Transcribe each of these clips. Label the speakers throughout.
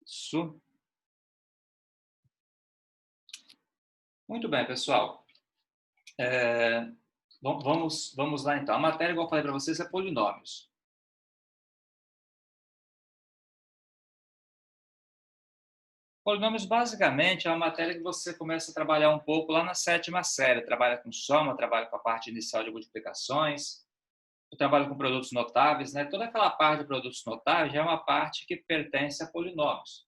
Speaker 1: Isso. Muito bem, pessoal. Vamos lá, então. A matéria, igual eu falei para vocês, é polinômios. Polinômios, basicamente, é uma matéria que você começa a trabalhar um pouco lá na 7ª série. Trabalha com soma, trabalha com a parte inicial de multiplicações, trabalha com produtos notáveis, né? Toda aquela parte de produtos notáveis já é uma parte que pertence a polinômios.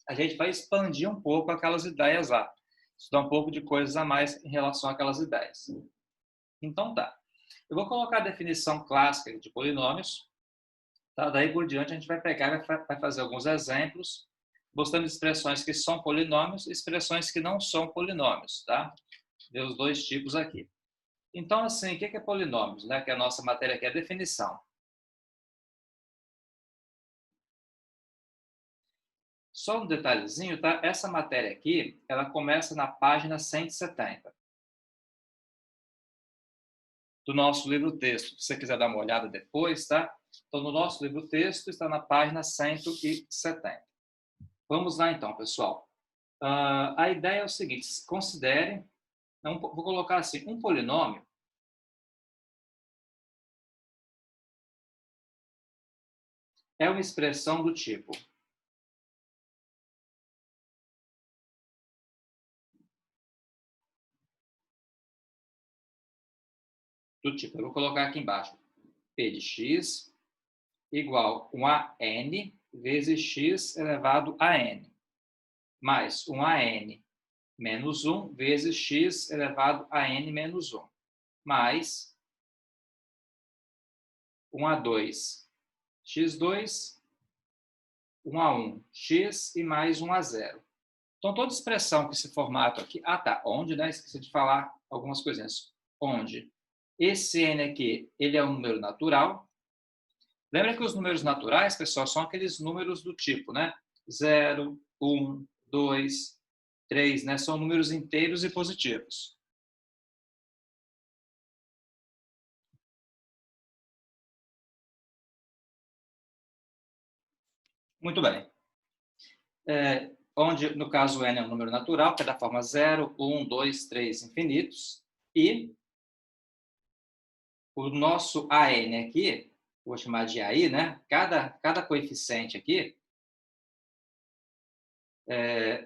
Speaker 1: A gente vai expandir um pouco aquelas ideias lá. Estudar um pouco de coisas a mais em relação àquelas ideias. Então, tá. Eu vou colocar a definição clássica de polinômios. Tá? Daí por diante, a gente vai pegar e vai fazer alguns exemplos, mostrando expressões que são polinômios e expressões que não são polinômios. Tá? Ver os dois tipos aqui. Então, assim, o que é polinômios? Né? Que é a nossa matéria aqui é a definição. Só um detalhezinho, tá? Essa matéria aqui, ela começa na página 170 do nosso livro-texto. Se você quiser dar uma olhada depois, tá? Então, no nosso livro-texto está na página 170. Vamos lá, então, pessoal. A ideia é o seguinte, considere, vou colocar assim, um polinômio é uma expressão do tipo eu vou colocar aqui embaixo, p de x igual a n vezes x elevado a n, mais a n menos 1 vezes x elevado a n menos 1, mais 1 a 2, x2, 1 a 1, x e mais 1 a 0. Então, toda expressão com esse formato aqui... tá, onde, né? Esqueci de falar algumas coisinhas. Onde esse n aqui, ele é um número natural. Lembra que os números naturais, pessoal, são aqueles números do tipo, né? 0, 1, 2, 3, né? São números inteiros e positivos. Muito bem. Onde, no caso, n é um número natural, que é da forma 0, 1, 2, 3, infinitos. E o nosso AN aqui, vou chamar de AI, né? Cada coeficiente aqui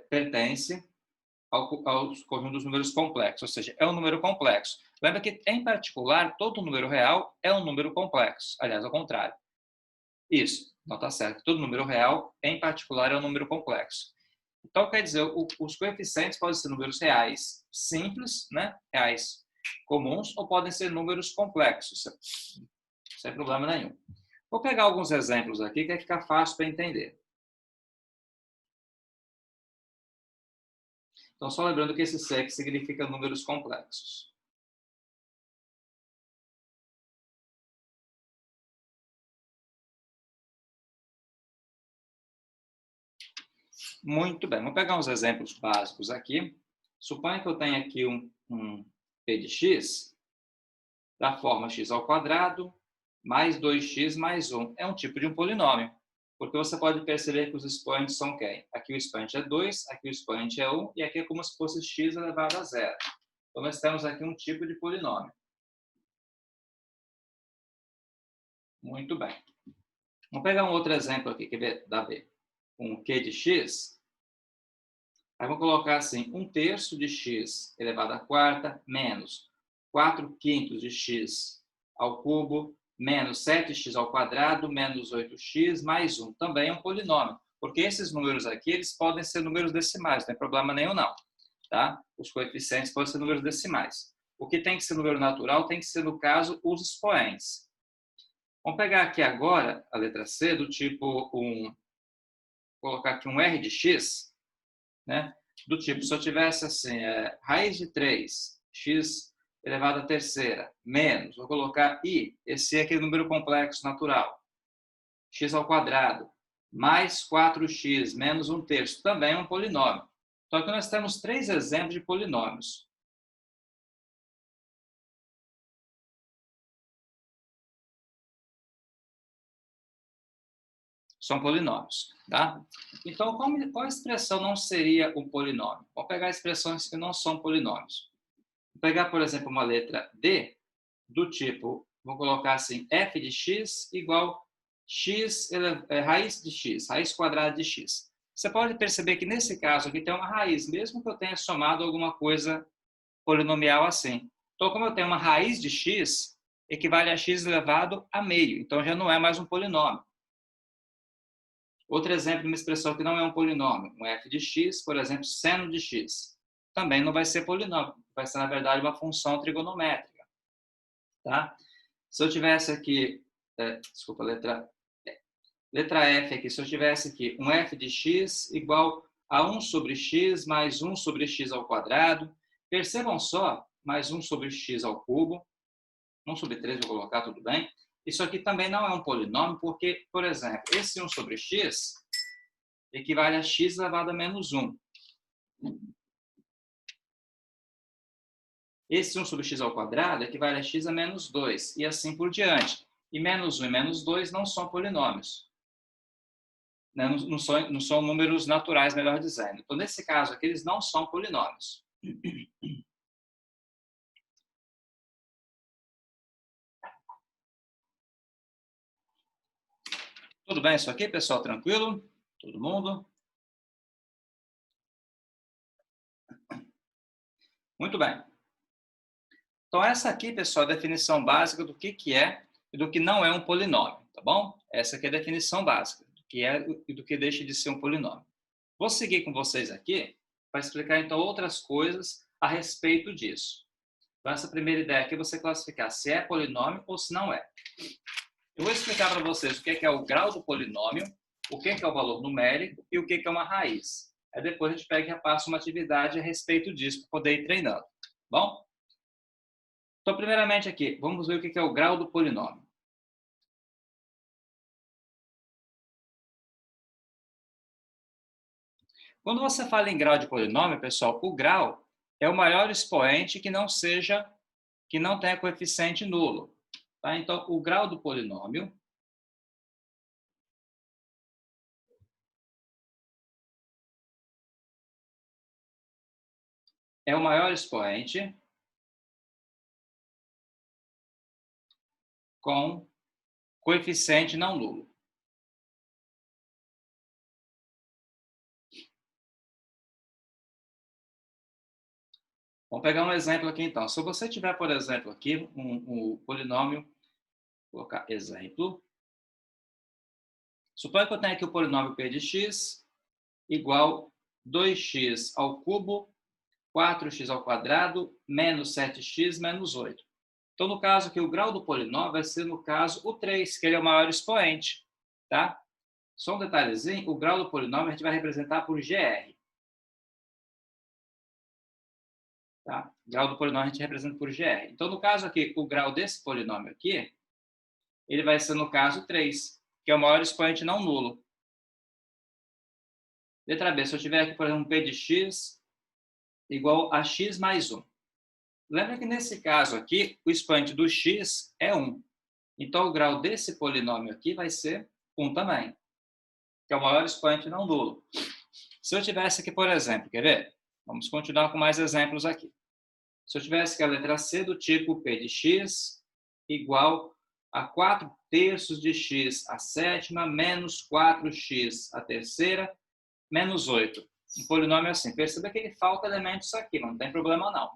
Speaker 1: pertence ao conjunto dos números complexos, ou seja, é um número complexo. Lembra que, em particular, todo número real é um número complexo. Aliás, ao contrário. Isso, não está certo. Todo número real, em particular, é um número complexo. Então, quer dizer, os coeficientes podem ser números reais simples, né? Reais comuns, ou podem ser números complexos, sem problema nenhum. Vou pegar alguns exemplos aqui que vai ficar fácil para entender. Então, só lembrando que esse SEC significa números complexos. Muito bem, vamos pegar uns exemplos básicos aqui. Suponha que eu tenha aqui um p de x da forma x ao quadrado mais 2x mais 1. É um tipo de um polinômio, porque você pode perceber que os expoentes são quem? Aqui o expoente é 2, aqui o expoente é 1, e aqui é como se fosse x elevado a 0. Então, nós temos aqui um tipo de polinômio. Muito bem. Vamos pegar um outro exemplo aqui, que dá a ver. Um q de x. Aí vamos colocar assim, 1/3 de x elevado à quarta menos 4/5 de x ao cubo menos 7x ao quadrado menos 8x mais 1. Também é um polinômio, porque esses números aqui, eles podem ser números decimais, não tem problema nenhum não. Tá? Os coeficientes podem ser números decimais. O que tem que ser número natural tem que ser, no caso, os expoentes. Vamos pegar aqui agora a letra C do tipo colocar aqui um R de x, né? Do tipo, se eu tivesse assim, raiz de 3, x elevado à terceira, menos, vou colocar i, esse é aquele número complexo natural, x ao quadrado, mais 4x menos 1/3, também é um polinômio. Então, aqui nós temos 3 exemplos de polinômios. são polinômios, tá? Então, qual expressão não seria um polinômio? Vamos pegar expressões que não são polinômios. Vou pegar, por exemplo, uma letra D, do tipo, vou colocar assim, f de x igual x, raiz de x, raiz quadrada de x. Você pode perceber que nesse caso aqui tem uma raiz, mesmo que eu tenha somado alguma coisa polinomial assim. Então, como eu tenho uma raiz de x, equivale a x elevado a meio. Então, já não é mais um polinômio. Outro exemplo de uma expressão que não é um polinômio, um f de x, por exemplo, seno de x. Também não vai ser polinômio, vai ser, na verdade, uma função trigonométrica. Tá? Se eu tivesse aqui, desculpa, letra F aqui, se eu tivesse aqui um f de x igual a 1 sobre x mais 1 sobre x ao quadrado, percebam só, mais 1 sobre x ao cubo, 1 sobre 3 vou colocar, tudo bem? Isso aqui também não é um polinômio, porque, por exemplo, esse 1 sobre x equivale a x elevado a menos 1. Esse 1 sobre x ao quadrado equivale a x a menos 2, e assim por diante. E menos 1 e menos 2 não são polinômios. Não são números naturais, melhor dizendo. Então, nesse caso aqui, eles não são polinômios. Tudo bem isso aqui, pessoal? Tranquilo? Todo mundo? Muito bem. Então, essa aqui, pessoal, é a definição básica do que é e do que não é um polinômio, tá bom? Essa aqui é a definição básica do que é e do que deixa de ser um polinômio. Vou seguir com vocês aqui para explicar, então, outras coisas a respeito disso. Então, essa primeira ideia aqui é você classificar se é polinômio ou se não é. Eu vou explicar para vocês o que é o grau do polinômio, o que é o valor numérico e o que é uma raiz. Aí depois a gente pega e repassa uma atividade a respeito disso para poder ir treinando. Bom? Então, primeiramente aqui, vamos ver o que é o grau do polinômio. Quando você fala em grau de polinômio, pessoal, o grau é o maior expoente que não tenha coeficiente nulo. Tá? Então, o grau do polinômio é o maior expoente com coeficiente não nulo. Vamos pegar um exemplo aqui, então. Se você tiver, por exemplo, aqui um polinômio, vou colocar exemplo. Suponha que eu tenha aqui o polinômio p de x igual 2x ao cubo, 4x ao quadrado, menos 7x, menos 8. Então, no caso aqui, o grau do polinômio vai ser, no caso, o 3, que ele é o maior expoente. Tá? Só um detalhezinho, o grau do polinômio a gente vai representar por GR. Tá? O grau do polinômio a gente representa por GR. Então, no caso aqui, o grau desse polinômio aqui, ele vai ser, no caso, 3, que é o maior expoente não nulo. Letra B, se eu tiver aqui, por exemplo, um P de x igual a x mais 1. Lembra que nesse caso aqui, o expoente do x é 1. Então, o grau desse polinômio aqui vai ser 1 também, que é o maior expoente não nulo. Se eu tivesse aqui, por exemplo, quer ver? Vamos continuar com mais exemplos aqui. Se eu tivesse aqui a letra C do tipo P de x igual a 4 terços de x a sétima menos 4x a terceira menos 8. Um polinômio assim. Perceba que ele falta elementos aqui, não tem problema não.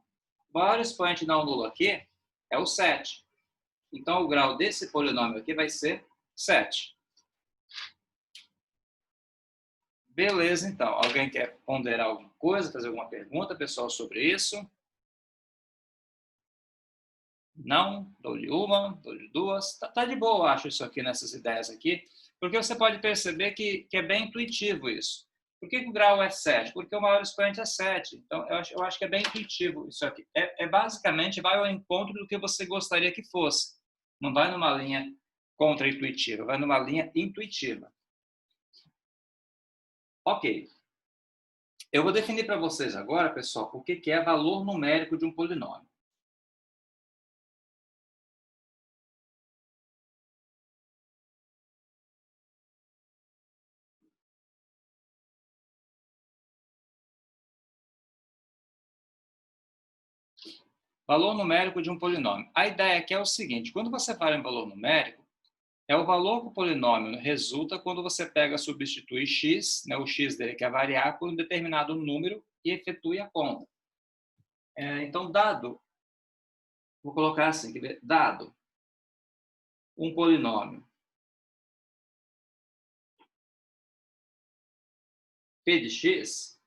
Speaker 1: O maior expoente não nulo aqui é o 7. Então, o grau desse polinômio aqui vai ser 7. Beleza, então. Alguém quer ponderar alguma coisa, fazer alguma pergunta, pessoal, sobre isso? Não? Dou-lhe uma, dou-lhe duas. Tá de boa, eu acho, isso aqui, nessas ideias aqui, porque você pode perceber que é bem intuitivo isso. Por que o grau é 7? Porque o maior expoente é 7. Então, eu acho que é bem intuitivo isso aqui. Basicamente, vai ao encontro do que você gostaria que fosse. Não vai numa linha contra-intuitiva, vai numa linha intuitiva. Ok. Eu vou definir para vocês agora, pessoal, o que é valor numérico de um polinômio. Valor numérico de um polinômio. A ideia aqui é o seguinte, quando você fala em valor numérico, é o valor que o polinômio resulta quando você pega, substitui x, né, o x dele que é variar, por um determinado número e efetue a conta. Então, dado, vou colocar assim, quer ver? Dado um polinômio p de x,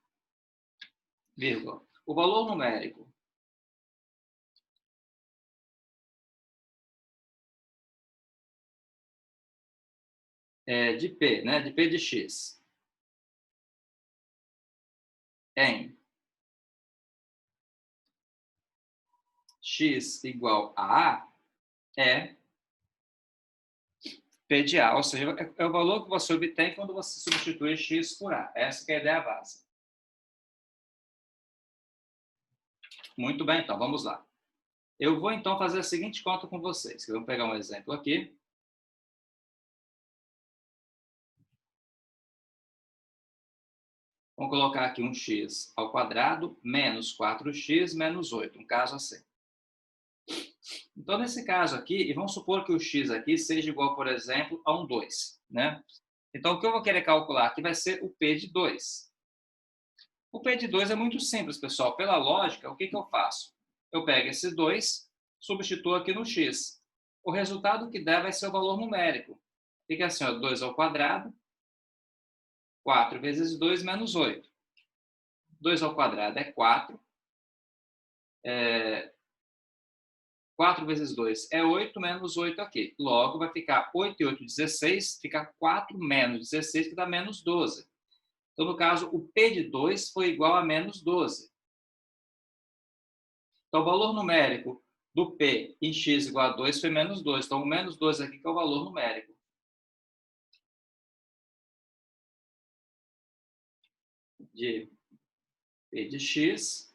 Speaker 1: vírgula, o valor numérico de p, né, de p de x, em x igual a A, é P de A, ou seja, é o valor que você obtém quando você substitui x por A. Essa que é a ideia básica. Muito bem, então, vamos lá. Eu vou, então, fazer a seguinte conta com vocês. Eu vou pegar um exemplo aqui. Vamos colocar aqui um x ao quadrado menos 4x menos 8, um caso assim. Então, nesse caso aqui, e vamos supor que o x aqui seja igual, por exemplo, a um 2, né? Então, o que eu vou querer calcular aqui vai ser o p de 2. O p de 2 é muito simples, pessoal. Pela lógica, o que eu faço? Eu pego esse 2, substituo aqui no x. O resultado que der vai ser o valor numérico. Fica assim, ó, 2 ao quadrado, 4 vezes 2 menos 8. 2 ao quadrado é 4. 4 vezes 2 é 8, menos 8 aqui. Logo, vai ficar 8 e 8, 16, fica 4 menos 16, que dá menos 12. Então, no caso, o P de 2 foi igual a menos 12. Então, o valor numérico do P em x igual a 2 foi menos 2. Então, o menos 2 aqui que é o valor numérico. De P de x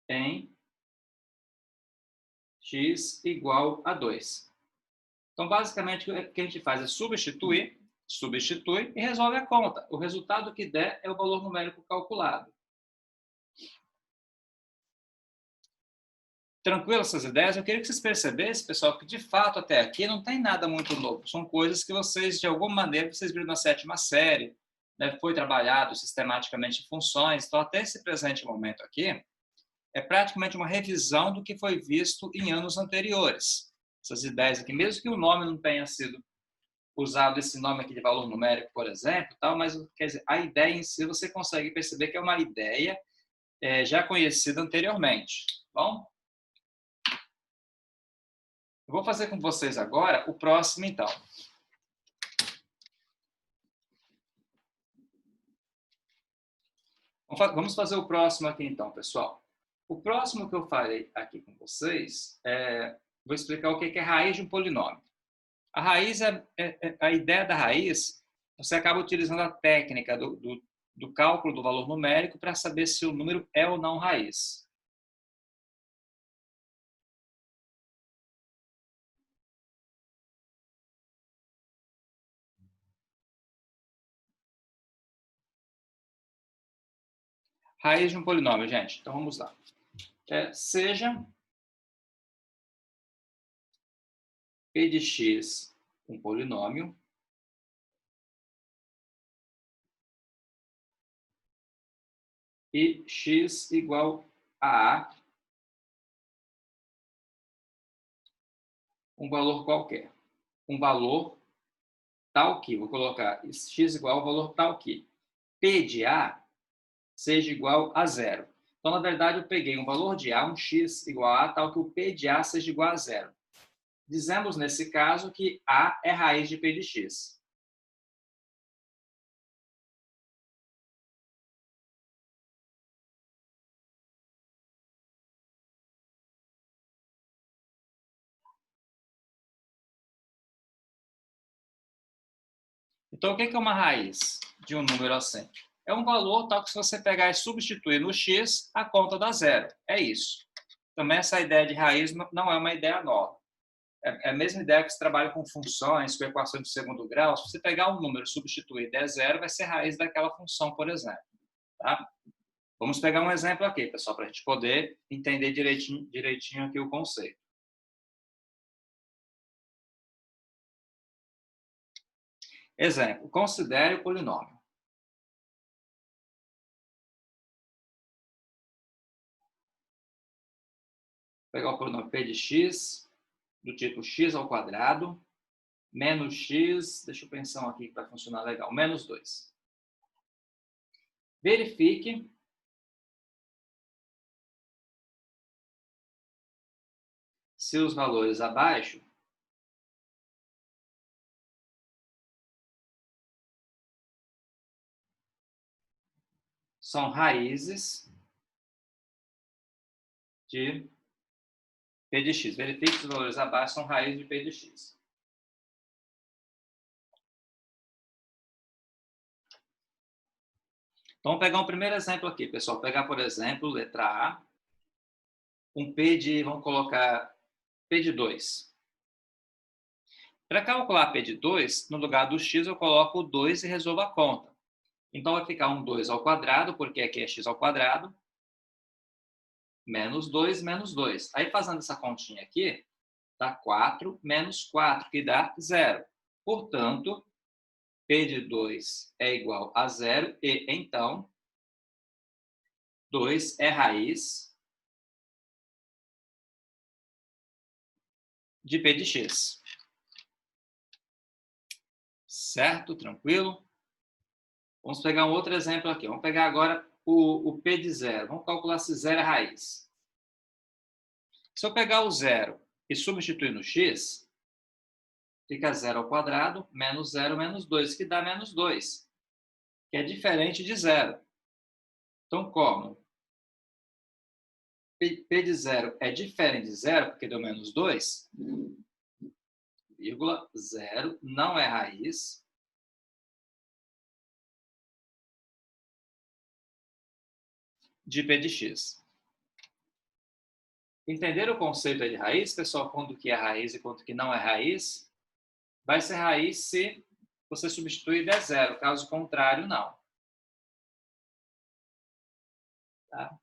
Speaker 1: em x igual a 2. Então, basicamente, o que a gente faz é substitui e resolve a conta. O resultado que der é o valor numérico calculado. Tranquilo essas ideias? Eu queria que vocês percebessem, pessoal, que de fato até aqui não tem nada muito novo. São coisas que vocês, de alguma maneira, vocês viram na 7ª série, né? Foi trabalhado sistematicamente em funções. Então, até esse presente momento aqui, é praticamente uma revisão do que foi visto em anos anteriores. Essas ideias aqui, mesmo que o nome não tenha sido usado, esse nome aqui de valor numérico, por exemplo, tal, mas quer dizer, a ideia em si você consegue perceber que é uma ideia já conhecida anteriormente. Bom? Eu vou fazer com vocês agora o próximo, então. Vamos fazer o próximo aqui, então, pessoal. O próximo que eu farei aqui com vocês, vou explicar o que é raiz de um polinômio. A raiz, a ideia da raiz, você acaba utilizando a técnica do cálculo do valor numérico para saber se o número é ou não raiz. Raiz de um polinômio, gente. Então, vamos lá. Seja p de x um polinômio e x igual a um valor qualquer. Um valor tal que, vou colocar x igual ao valor tal que p de A seja igual a 0. Então, na verdade, eu peguei um valor de A, um x igual a tal que o p de A seja igual a 0. Dizemos, nesse caso, que A é raiz de p de x. Então, o que é uma raiz de um número assim? É um valor tal que, se você pegar e substituir no x, a conta dá 0. É isso. Também essa ideia de raiz não é uma ideia nova. É a mesma ideia que se trabalha com funções, com equações de segundo grau. Se você pegar um número, substituir e der 0, vai ser raiz daquela função, por exemplo. Tá? Vamos pegar um exemplo aqui, pessoal, para a gente poder entender direitinho aqui o conceito. Exemplo, considere o polinômio. Vou pegar o polinômio p de x, do tipo x ao quadrado, menos x, deixa eu pensar aqui que vai funcionar legal, menos 2. Verifique se os valores abaixo são raízes de p de x. Verifique se os valores abaixo são raízes de p de x. Então, vamos pegar um primeiro exemplo aqui, pessoal. Vou pegar, por exemplo, letra A, um P de, vamos colocar P de 2. Para calcular P de 2, no lugar do x eu coloco o 2 e resolvo a conta. Então, vai ficar um 2 ao quadrado, porque aqui é x ao quadrado, menos 2, menos 2. Aí, fazendo essa continha aqui, dá 4 menos 4, que dá 0. Portanto, P de 2 é igual a 0 e, então, 2 é raiz de P de x. Certo? Tranquilo? Vamos pegar um outro exemplo aqui. Vamos pegar agora o P de 0. Vamos calcular se 0 é raiz. Se eu pegar o 0 e substituir no x, fica 0 ao quadrado, menos 0, menos 2, que dá menos 2, que é diferente de 0. Então, como P de 0 é diferente de 0, porque deu menos 2, vírgula, 0 não é raiz de P de x. Entender o conceito aí de raiz, pessoal, quanto que é raiz e quanto que não é raiz? Vai ser raiz se você substituir der 0, caso contrário, não. Tá?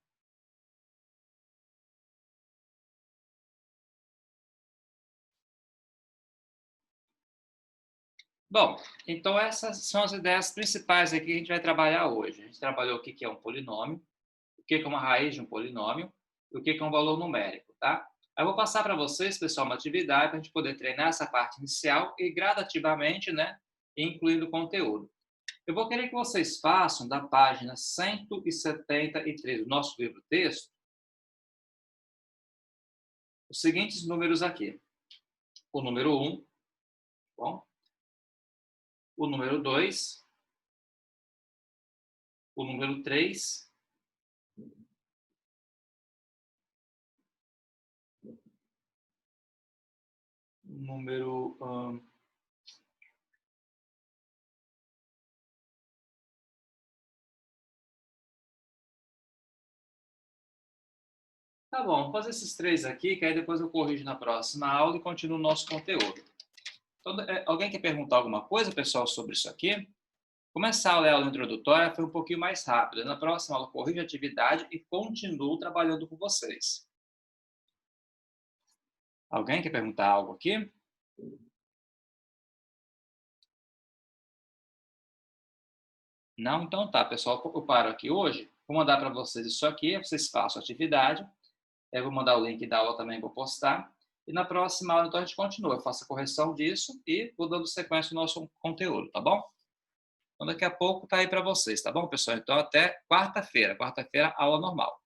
Speaker 1: Bom, então essas são as ideias principais aqui que a gente vai trabalhar hoje. A gente trabalhou o que é um polinômio, o que é uma raiz de um polinômio e o que é um valor numérico, tá? Eu vou passar para vocês, pessoal, uma atividade para a gente poder treinar essa parte inicial e gradativamente, né, incluindo o conteúdo. Eu vou querer que vocês façam da página 173 do nosso livro-texto os seguintes números aqui. O número 1, bom? O número 2, o número 3, o número... Tá bom, vou fazer esses 3 aqui, que aí depois eu corrijo na próxima aula e continuo o nosso conteúdo. Então, alguém quer perguntar alguma coisa, pessoal, sobre isso aqui? Começar a aula introdutória foi um pouquinho mais rápida. Na próxima aula, corrijo a atividade e continuo trabalhando com vocês. Alguém quer perguntar algo aqui? Não? Então tá, pessoal. Eu paro aqui hoje. Vou mandar para vocês isso aqui. Vocês façam a atividade. Eu vou mandar o link da aula também, vou postar. E na próxima aula, então, a gente continua. Eu faço a correção disso e vou dando sequência no nosso conteúdo, tá bom? Então, daqui a pouco tá aí para vocês, tá bom, pessoal? Então, até quarta-feira. Quarta-feira, aula normal.